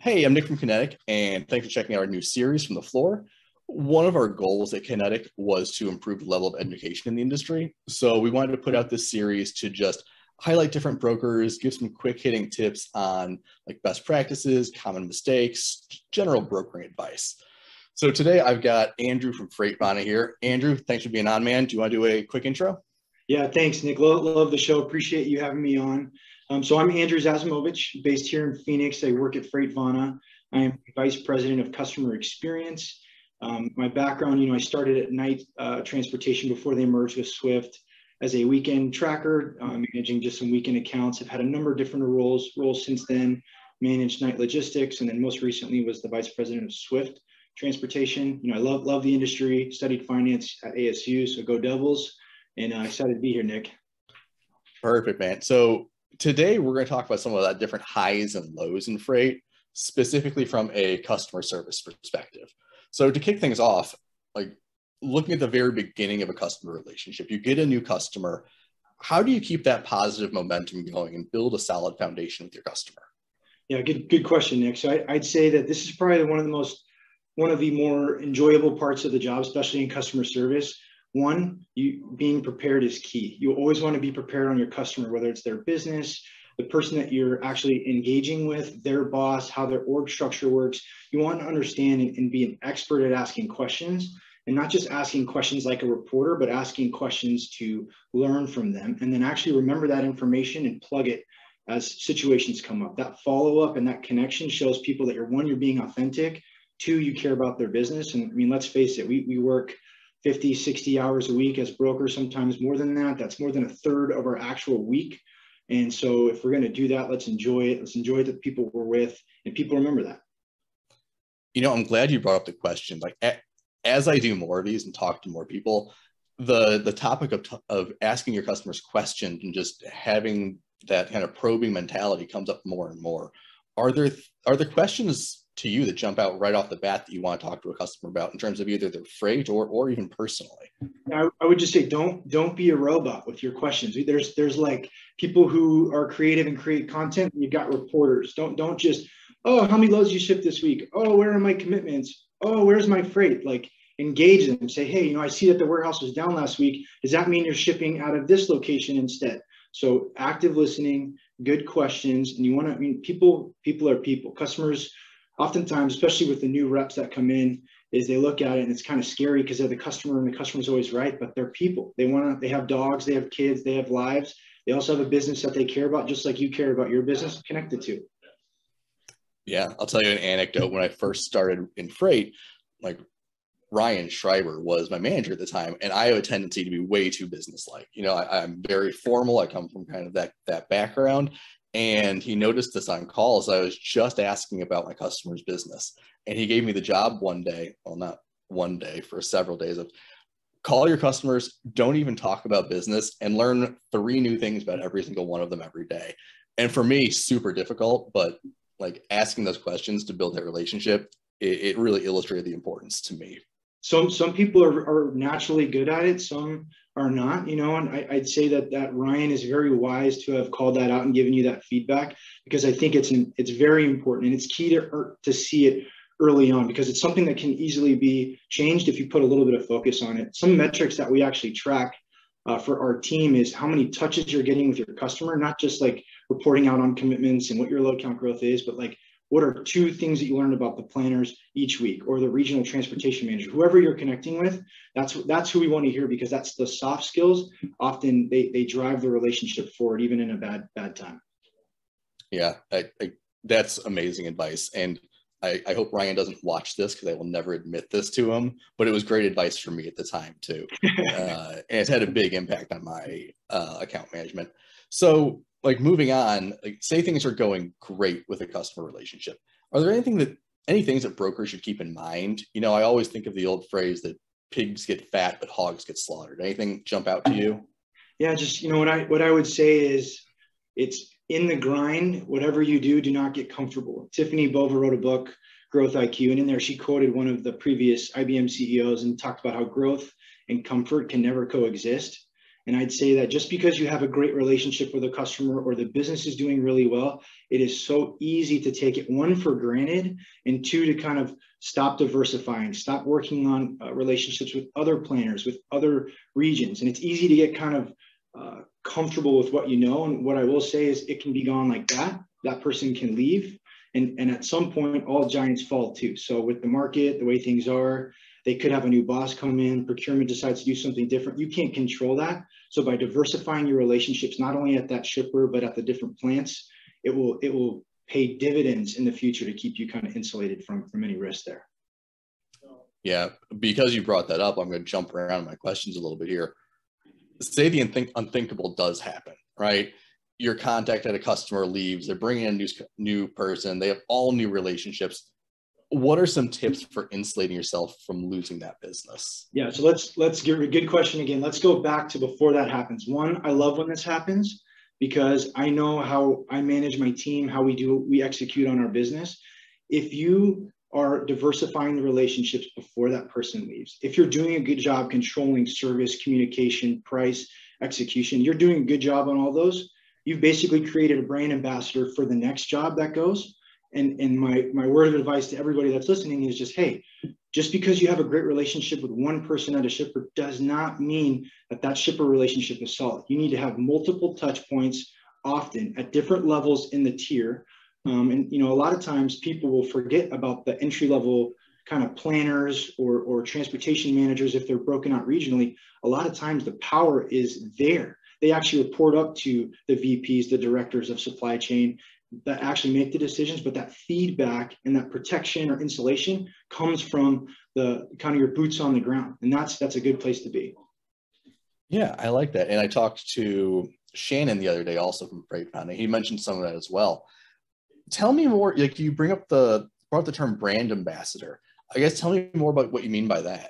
Hey, I'm Nick from Kinetic, and thanks for checking out our new series from the floor. One of our goals at Kinetic was to improve the level of education in the industry. So we wanted to put out this series to just highlight different brokers, give some quick hitting tips on like best practices, common mistakes, general brokering advice. So today I've got Andrew from FreightVana here. Andrew, thanks for being on, man. Do you want to do a quick intro? Yeah, thanks, Nick. Love the show. Appreciate you having me on. So I'm Andrew Zasimovich, based here in Phoenix. I work at FreightVana. I am Vice President of Customer Experience. My background, I started at night transportation before they merged with Swift as a weekend tracker, managing just some weekend accounts. I've had a number of different roles since then, managed night logistics, and then most recently was the Vice President of Swift Transportation. I love the industry, studied finance at ASU, so go Devils, and excited to be here, Nick. Perfect, man. So today we're going to talk about some of the different highs and lows in freight, specifically from a customer service perspective. So to kick things off, like looking at the very beginning of a customer relationship, you get a new customer. How do you keep that positive momentum going and build a solid foundation with your customer? Yeah, good question, Nick. So I'd say that this is probably one of the more enjoyable parts of the job, especially in customer service. One, being prepared is key. You always want to be prepared on your customer, whether it's their business, the person that you're actually engaging with, their boss, how their org structure works. You want to understand and be an expert at asking questions, and not just asking questions like a reporter, but asking questions to learn from them, and then actually remember that information and plug it as situations come up. That follow-up and that connection shows people that you're being authentic, two, you care about their business. And I mean, let's face it, we work 50, 60 hours a week as brokers, sometimes more than that. That's more than a third of our actual week. And so if we're going to do that, let's enjoy it. Let's enjoy the people we're with, and people remember that. I'm glad you brought up the question. Like as I do more of these and talk to more people, the topic of asking your customers questions and just having that kind of probing mentality comes up more and more. Are there questions to you that jump out right off the bat that you want to talk to a customer about in terms of either their freight or even personally? I would just say don't be a robot with your questions. There's like people who are creative and create content, and you've got reporters. Don't just, oh, how many loads you shipped this week? Oh, where are my commitments? Oh, where's my freight? Like, engage them. Say, hey, I see that the warehouse was down last week. Does that mean you're shipping out of this location instead? So active listening, good questions, and you want to, people are people. Customers, oftentimes, especially with the new reps that come in, is they look at it and it's kind of scary because they're the customer and the customer's always right, but they're people. They have dogs, they have kids, they have lives. They also have a business that they care about, just like you care about your business connected to. Yeah, I'll tell you an anecdote. When I first started in freight, like Ryan Schreiber was my manager at the time, and I have a tendency to be way too businesslike. I'm very formal. I come from kind of that background. And he noticed this on calls. I was just asking about my customer's business. And he gave me the job one day, well, not one day, for several days, of call your customers, don't even talk about business, and learn 3 new things about every single one of them every day. And for me, super difficult, but like asking those questions to build that relationship, it really illustrated the importance to me. Some people are naturally good at it. Some are not, and I'd say that Ryan is very wise to have called that out and given you that feedback, because I think it's very important, and it's key to see it early on, because it's something that can easily be changed if you put a little bit of focus on it. Some metrics that we actually track for our team is how many touches you're getting with your customer, not just like reporting out on commitments and what your load count growth is, but like, what are 2 things that you learned about the planners each week, or the regional transportation manager, whoever you're connecting with? That's who we want to hear, because that's the soft skills. Often they drive the relationship forward, even in a bad time. Yeah, that's amazing advice. And I hope Ryan doesn't watch this, because I will never admit this to him, but it was great advice for me at the time too. And it's had a big impact on my account management. So like moving on, like say things are going great with a customer relationship. Are there any things that brokers should keep in mind? I always think of the old phrase that pigs get fat, but hogs get slaughtered. Anything jump out to you? Yeah, just, what I would say is, it's in the grind. Whatever you do not get comfortable. Tiffany Bova wrote a book, Growth IQ, and in there she quoted one of the previous IBM CEOs and talked about how growth and comfort can never coexist. And I'd say that just because you have a great relationship with a customer or the business is doing really well, it is so easy to take it, one, for granted, and two, to kind of stop diversifying, stop working on relationships with other planners, with other regions. And it's easy to get kind of comfortable with what you know. And what I will say is it can be gone like that. That person can leave. And at some point, all giants fall too. So with the market, the way things are, they could have a new boss come in, procurement decides to do something different. You can't control that. So by diversifying your relationships, not only at that shipper, but at the different plants, it will pay dividends in the future to keep you kind of insulated from any risk there. Yeah, because you brought that up, I'm going to jump around my questions a little bit here. Say the unthinkable does happen, right? Your contact at a customer leaves, they're bringing in a new person, they have all new relationships. What are some tips for insulating yourself from losing that business? Yeah, so let's give a good question again. Let's go back to before that happens. One, I love when this happens because I know how I manage my team, how we execute on our business. If you are diversifying the relationships before that person leaves, if you're doing a good job controlling service, communication, price, execution, you're doing a good job on all those, you've basically created a brand ambassador for the next job that goes. And my word of advice to everybody that's listening is just, hey, just because you have a great relationship with one person at a shipper does not mean that shipper relationship is solid. You need to have multiple touch points often at different levels in the tier. And a lot of times people will forget about the entry level kind of planners or transportation managers if they're broken out regionally. A lot of times the power is there. They actually report up to the VPs, the directors of supply chain, that actually make the decisions, but that feedback and that protection or insulation comes from the kind of your boots on the ground. And that's a good place to be. Yeah, I like that. And I talked to Shannon the other day also from Freight Founding. He mentioned some of that as well. Tell me more, like you brought the term brand ambassador. I guess tell me more about what you mean by that.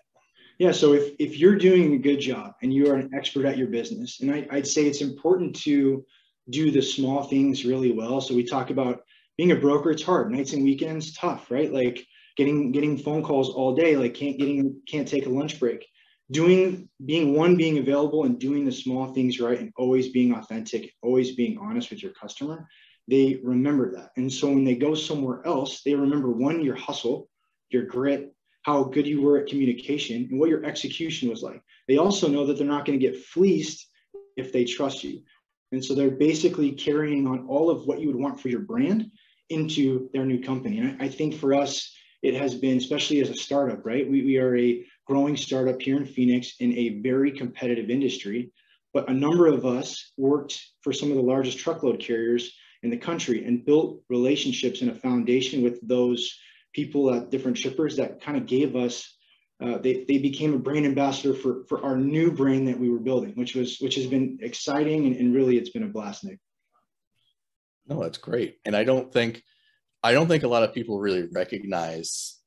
Yeah, so if you're doing a good job and you are an expert at your business, and I'd say it's important to do the small things really well. So we talk about being a broker, it's hard. Nights and weekends, tough, right? Like getting phone calls all day, like can't take a lunch break. Being available and doing the small things right and always being authentic, always being honest with your customer, they remember that. And so when they go somewhere else, they remember, one, your hustle, your grit, how good you were at communication, and what your execution was like. They also know that they're not going to get fleeced if they trust you. And so they're basically carrying on all of what you would want for your brand into their new company. And I think for us, it has been, especially as a startup, right? We are a growing startup here in Phoenix in a very competitive industry, but a number of us worked for some of the largest truckload carriers in the country and built relationships and a foundation with those people at different shippers that kind of gave us, they became a brand ambassador for our new brand that we were building, which has been exciting and really it's been a blast, Nick. No, that's great. And I don't think a lot of people really recognize,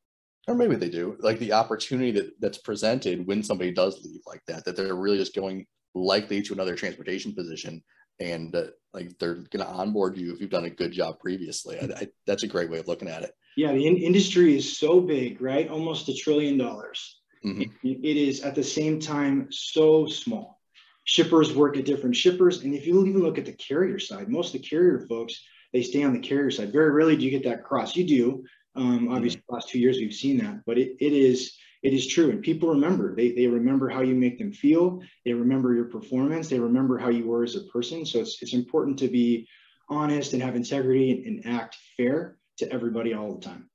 or maybe they do, like the opportunity that's presented when somebody does leave like that they're really just going likely to another transportation position and like they're going to onboard you if you've done a good job previously. That's a great way of looking at it. Yeah, the industry is so big, right? Almost $1 trillion. Mm-hmm. It is at the same time so small. Shippers work at different shippers. And if you even look at the carrier side, most of the carrier folks, they stay on the carrier side. Very rarely do you get that cross. You do. Obviously, the last 2 years we've seen that, but it is true. And people remember. They remember how you make them feel. They remember your performance. They remember how you were as a person. So it's important to be honest and have integrity and act fair to everybody all the time.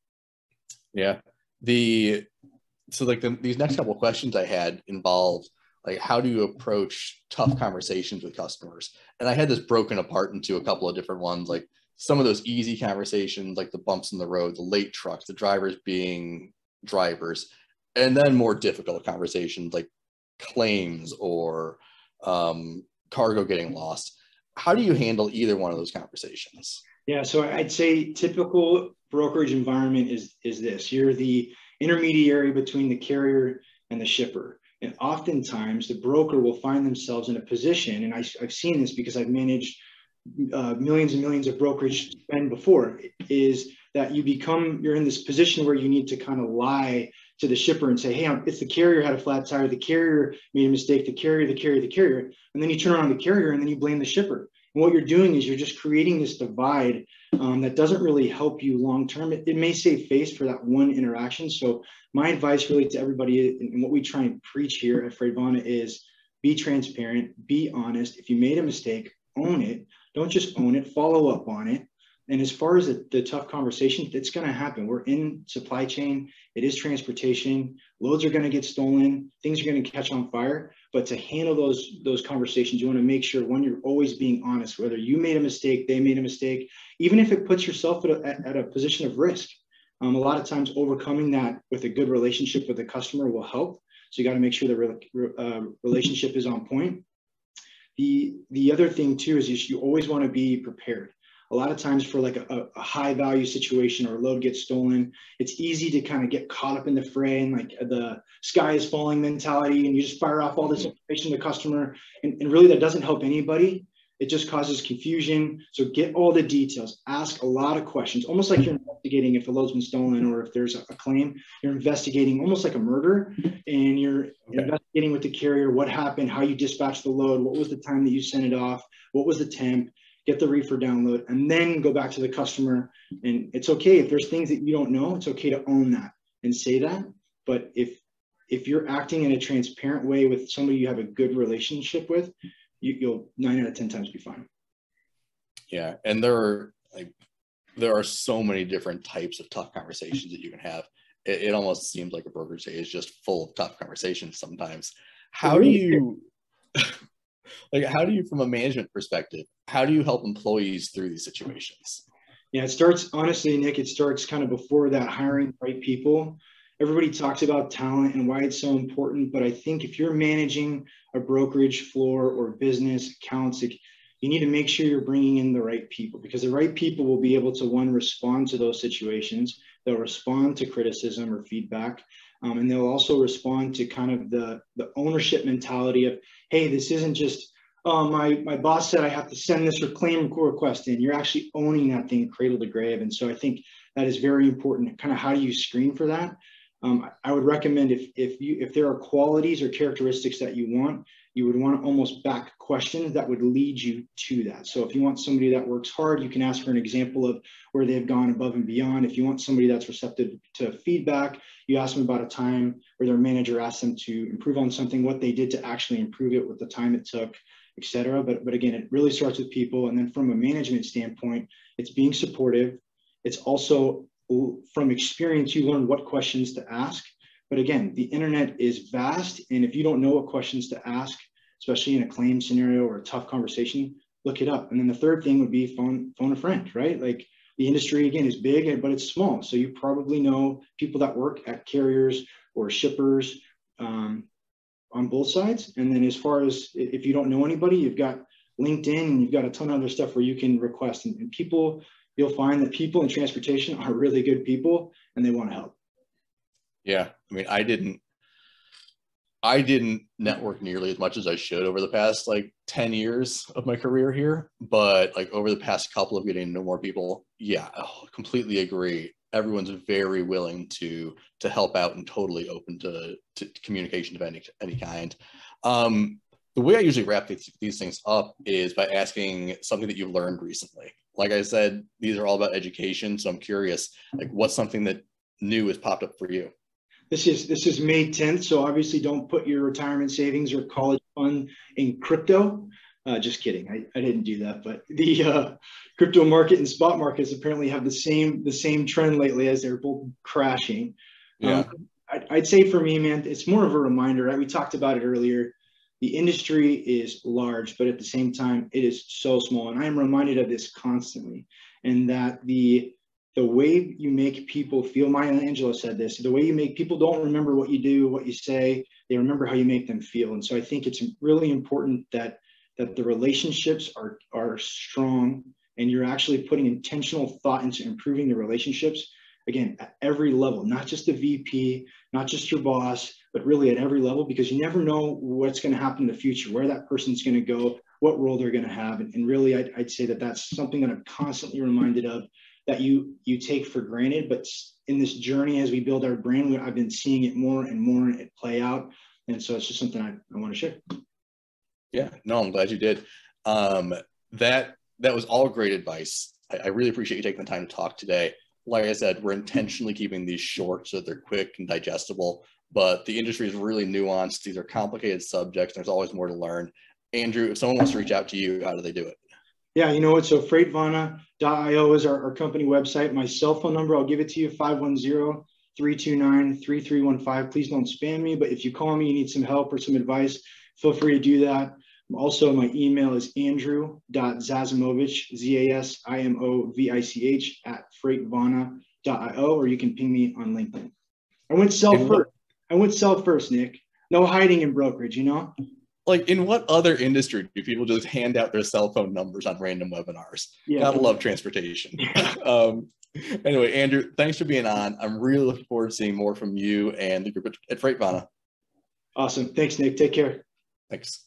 Yeah. These next couple of questions I had involved like how do you approach tough conversations with customers? And I had this broken apart into a couple of different ones, like some of those easy conversations, like the bumps in the road, the late trucks, the drivers being drivers, and then more difficult conversations like claims or cargo getting lost. How do you handle either one of those conversations? Yeah, so I'd say typical brokerage environment is this. You're the intermediary between the carrier and the shipper. And oftentimes the broker will find themselves in a position, and I've seen this because I've managed millions and millions of brokerage spend before, is that you're in this position where you need to kind of lie to the shipper and say, hey, it's the carrier had a flat tire, the carrier made a mistake, the carrier, and then you turn around the carrier and then you blame the shipper. And what you're doing is you're just creating this divide that doesn't really help you long term. It may save face for that one interaction. So my advice really to everybody, and what we try and preach here at Freightvana, is be transparent, be honest. If you made a mistake, own it. Don't just own it, follow up on it. And as far as the tough conversation, it's going to happen. We're in supply chain. It is transportation. Loads are going to get stolen. Things are going to catch on fire. But to handle those conversations, you want to make sure, one, you're always being honest, whether you made a mistake, they made a mistake, even if it puts yourself at a position of risk. A lot of times overcoming that with a good relationship with the customer will help. So you got to make sure the relationship is on point. The other thing too is you always want to be prepared. A lot of times for like a high value situation or a load gets stolen, it's easy to kind of get caught up in the fray and like the sky is falling mentality, and you just fire off all this information to the customer. And really that doesn't help anybody. It just causes confusion. So get all the details, ask a lot of questions, almost like you're investigating if a load's been stolen or if there's a claim. You're investigating almost like a murder, and you're investigating with the carrier what happened, how you dispatched the load, what was the time that you sent it off, what was the temp, get the reefer download, and then go back to the customer. And it's okay if there's things that you don't know, it's okay to own that and say that. But if you're acting in a transparent way with somebody you have a good relationship with, you'll 9 out of 10 times be fine. Yeah, and there are so many different types of tough conversations that you can have. It almost seems like a brokerage day is just full of tough conversations sometimes. How do you from a management perspective, how do you help employees through these situations? Yeah, it starts, honestly, Nick, it starts kind of before that, hiring the right people. Everybody talks about talent and why it's so important, but I think if you're managing a brokerage floor or business accounts, you need to make sure you're bringing in the right people, because the right people will be able to, one, respond to those situations. They'll respond to criticism or feedback, and they'll also respond to kind of the ownership mentality of, hey, this isn't just, oh, my boss said I have to send this claim request in. You're actually owning that thing cradle to grave. And so I think that is very important. Kind of how do you screen for that? I would recommend if there are qualities or characteristics that you want, you would want to almost back questions that would lead you to that. So if you want somebody that works hard, you can ask for an example of where they've gone above and beyond. If you want somebody that's receptive to feedback, you ask them about a time where their manager asked them to improve on something, what they did to actually improve it, what the time it took, etc. But again, it really starts with people. And then from a management standpoint, it's being supportive. It's also, from experience, you learn what questions to ask. But again, the internet is vast. And if you don't know what questions to ask, especially in a claim scenario or a tough conversation, look it up. And then the third thing would be phone a friend, right? Like the industry, again, is big, but it's small. So you probably know people that work at carriers or shippers on both sides. And then as far as if you don't know anybody, you've got LinkedIn and you've got a ton of other stuff where you can request. And people, you'll find that people in transportation are really good people and they want to help. Yeah. I mean, I didn't network nearly as much as I should over the past 10 years of my career here, but over the past couple of getting to know more people, yeah, completely agree. Everyone's very willing to help out and totally open to communication of any kind. The way I usually wrap these things up is by asking something that you've learned recently. Like I said, these are all about education. So I'm curious, what's something that new has popped up for you? This is May 10th. So obviously don't put your retirement savings or college fund in crypto. Just kidding. I didn't do that, but the crypto market and spot markets apparently have the same trend lately, as they're both crashing. Yeah. I'd say for me, man, it's more of a reminder, right? We talked about it earlier. The industry is large, but at the same time, it is so small. And I am reminded of this constantly. And that the way you make people feel, Maya Angelou said this, the way you make people don't remember what you do, what you say, they remember how you make them feel. And so I think it's really important that the relationships are strong and you're actually putting intentional thought into improving the relationships, again, at every level, not just the VP, not just your boss, but really at every level, because you never know what's going to happen in the future, where that person's going to go, what role they're going to have. And really, I'd say that's something that I'm constantly reminded of, that you take for granted, but in this journey as we build our brand, I've been seeing it more and more it play out. And so it's just something I want to share. Yeah, no, I'm glad you did. That was all great advice. I really appreciate you taking the time to talk today. Like I said, we're intentionally keeping these short so that they're quick and digestible, but the industry is really nuanced. These are complicated subjects. There's always more to learn. Andrew, if someone wants to reach out to you, how do they do it? Yeah, you know what? So freightvana.io is our company website. My cell phone number, I'll give it to you, 510-329-3315. Please don't spam me, but if you call me, you need some help or some advice, feel free to do that. Also, my email is andrew.zasimovich, Zasimovich @freightvana.io, or you can ping me on LinkedIn. I went sell first, Nick. No hiding in brokerage, you know? Like, in what other industry do people just hand out their cell phone numbers on random webinars? Yeah. Gotta love transportation. Anyway, Andrew, thanks for being on. I'm really looking forward to seeing more from you and the group at Freightvana. Awesome. Thanks, Nick. Take care. Thanks.